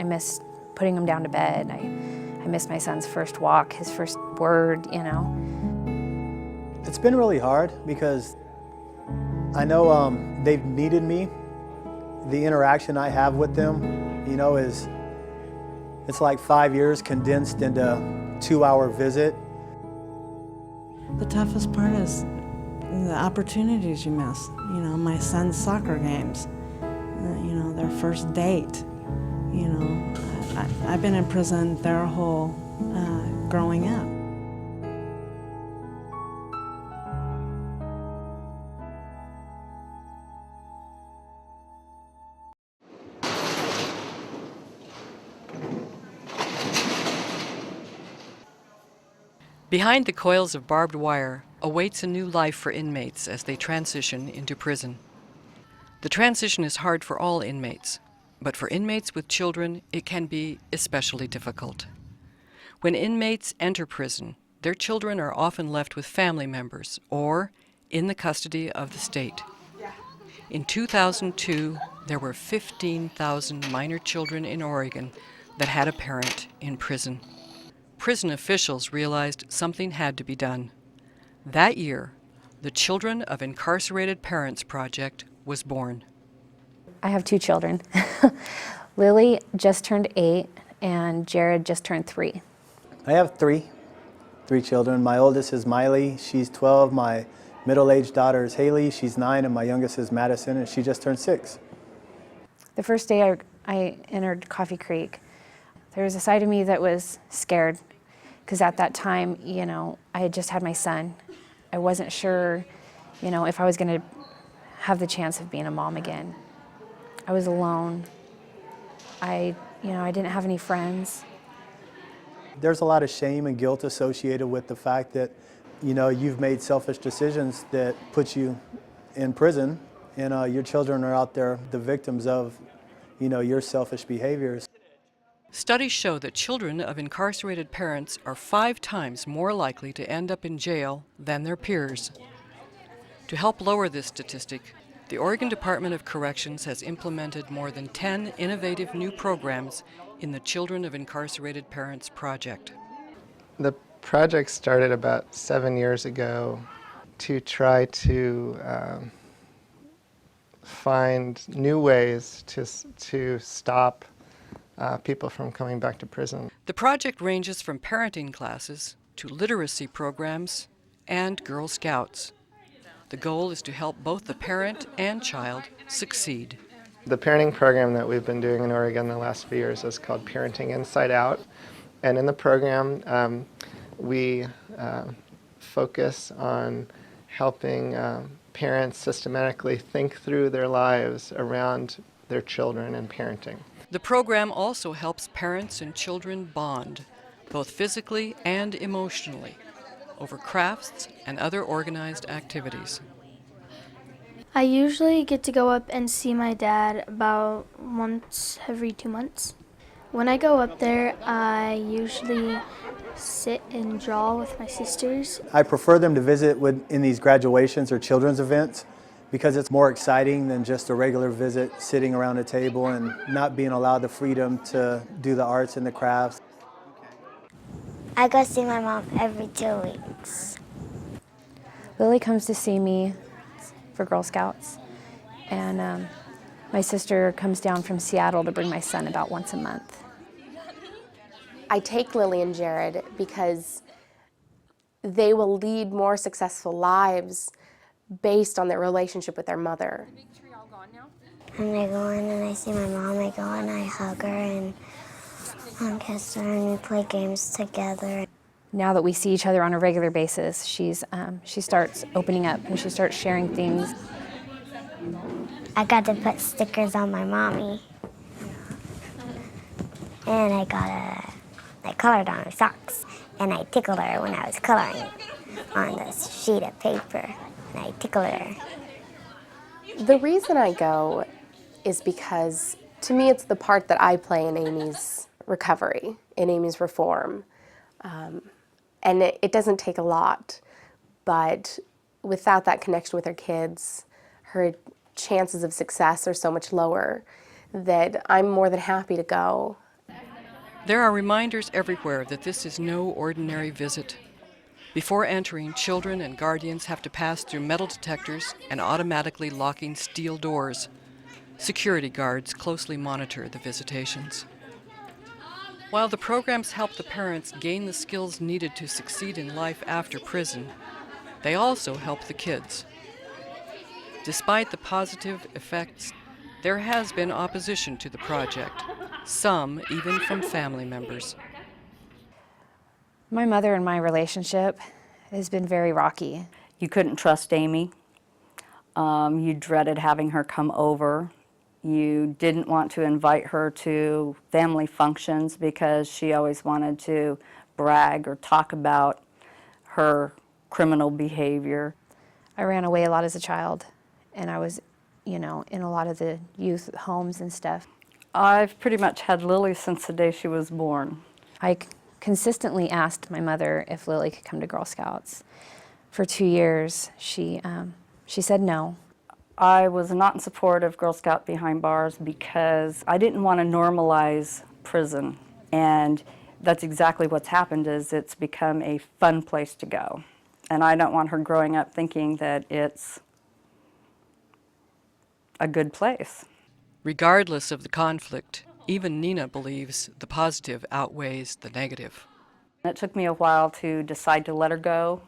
I miss putting him down to bed. I miss my son's first walk, his first word, you know. It's been really hard because I know they've needed me. The interaction I have with them, you know, it's like 5 years condensed into a 2-hour visit. The toughest part is the opportunities you miss. You know, my son's soccer games, you know, their first date. You know, I've been in prison their whole growing up. Behind the coils of barbed wire awaits a new life for inmates as they transition into prison. The transition is hard for all inmates, but for inmates with children, it can be especially difficult. When inmates enter prison, their children are often left with family members or in the custody of the state. In 2002, there were 15,000 minor children in Oregon that had a parent in prison. Prison officials realized something had to be done. That year, the Children of Incarcerated Parents Project was born. I have 2 children. Lily just turned 8 and Jared just turned 3. I have three children. My oldest is Miley, she's 12. My middle-aged daughter is Haley, she's 9, and my youngest is Madison, and she just turned 6. The first day I entered Coffee Creek, there was a side of me that was scared, because at that time, you know, I had just had my son. I wasn't sure, you know, if I was going to have the chance of being a mom again. I was alone. I didn't have any friends. There's a lot of shame and guilt associated with the fact that, you know, you've made selfish decisions that put you in prison, and your children are out there the victims of, you know, your selfish behaviors. Studies show that children of incarcerated parents are 5 times more likely to end up in jail than their peers. To help lower this statistic, the Oregon Department of Corrections has implemented more than 10 innovative new programs in the Children of Incarcerated Parents Project. The project started about 7 years ago to try to find new ways to stop people from coming back to prison. The project ranges from parenting classes to literacy programs and Girl Scouts. The goal is to help both the parent and child succeed. The parenting program that we've been doing in Oregon the last few years is called Parenting Inside Out. And in the program, we focus on helping parents systematically think through their lives around their children and parenting. The program also helps parents and children bond, both physically and emotionally, over crafts and other organized activities. I usually get to go up and see my dad about once every 2 months. When I go up there, I usually sit and draw with my sisters. I prefer them to visit in these graduations or children's events because it's more exciting than just a regular visit sitting around a table and not being allowed the freedom to do the arts and the crafts. I go see my mom every 2 weeks. Lily comes to see me for Girl Scouts, and my sister comes down from Seattle to bring my son about once a month. I take Lily and Jared because they will lead more successful lives based on their relationship with their mother. When I go in and I see my mom, I go and I hug her and kiss her and we play games together. Now that we see each other on a regular basis, she starts opening up and she starts sharing things. I got to put stickers on my mommy. And I colored on her socks. And I tickled her when I was coloring on this sheet of paper. And I tickled her. The reason I go is because, to me, it's the part that I play in Amy's recovery, in Amy's reform. And it doesn't take a lot, but without that connection with her kids, her chances of success are so much lower that I'm more than happy to go There are reminders everywhere that this is no ordinary visit. Before entering, children and guardians have to pass through metal detectors and automatically locking steel doors. Security guards closely monitor the visitations. While the programs help the parents gain the skills needed to succeed in life after prison, they also help the kids. Despite the positive effects, there has been opposition to the project, some even from family members. My mother and my relationship has been very rocky. You couldn't trust Amy. You dreaded having her come over. You didn't want to invite her to family functions because she always wanted to brag or talk about her criminal behavior. I ran away a lot as a child, and I was, in a lot of the youth homes and stuff. I've pretty much had Lily since the day she was born. I consistently asked my mother if Lily could come to Girl Scouts. For 2 years, she said no. I was not in support of Girl Scout behind bars because I didn't want to normalize prison, and that's exactly what's happened. Is it's become a fun place to go, and I don't want her growing up thinking that it's a good place. Regardless of the conflict, even Nina believes the positive outweighs the negative. It took me a while to decide to let her go.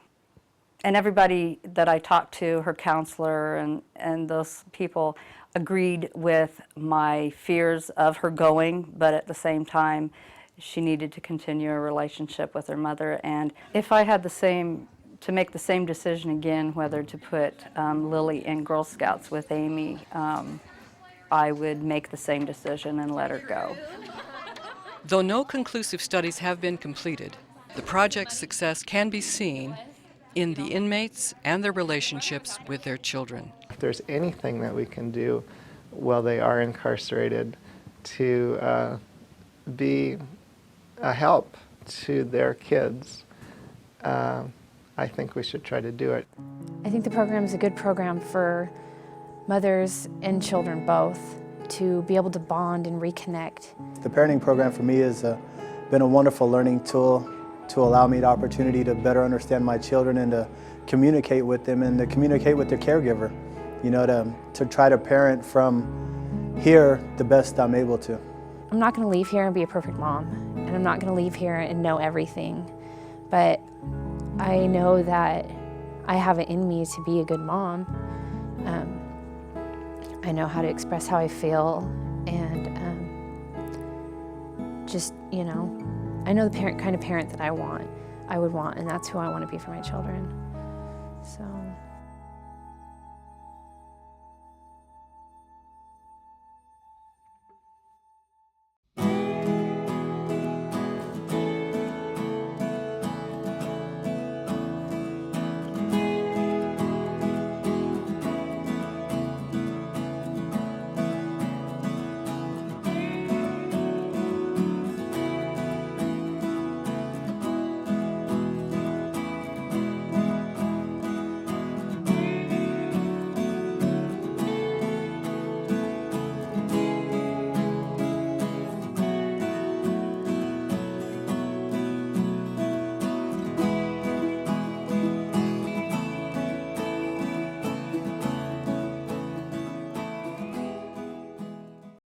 And everybody that I talked to, her counselor and those people, agreed with my fears of her going, but at the same time, she needed to continue a relationship with her mother. And if I had to make the same decision again, whether to put Lily in Girl Scouts with Amy, I would make the same decision and let her go. Though no conclusive studies have been completed, the project's success can be seen in the inmates and their relationships with their children. If there's anything that we can do while they are incarcerated to be a help to their kids, I think we should try to do it. I think the program is a good program for mothers and children both to be able to bond and reconnect. The parenting program for me has been a wonderful learning tool to allow me the opportunity to better understand my children and to communicate with them and to communicate with their caregiver, to try to parent from here the best I'm able to. I'm not going to leave here and be a perfect mom, and I'm not going to leave here and know everything, but I know that I have it in me to be a good mom. I know how to express how I feel, and I know the kind of parent that I would want, and that's who I want to be for my children. So.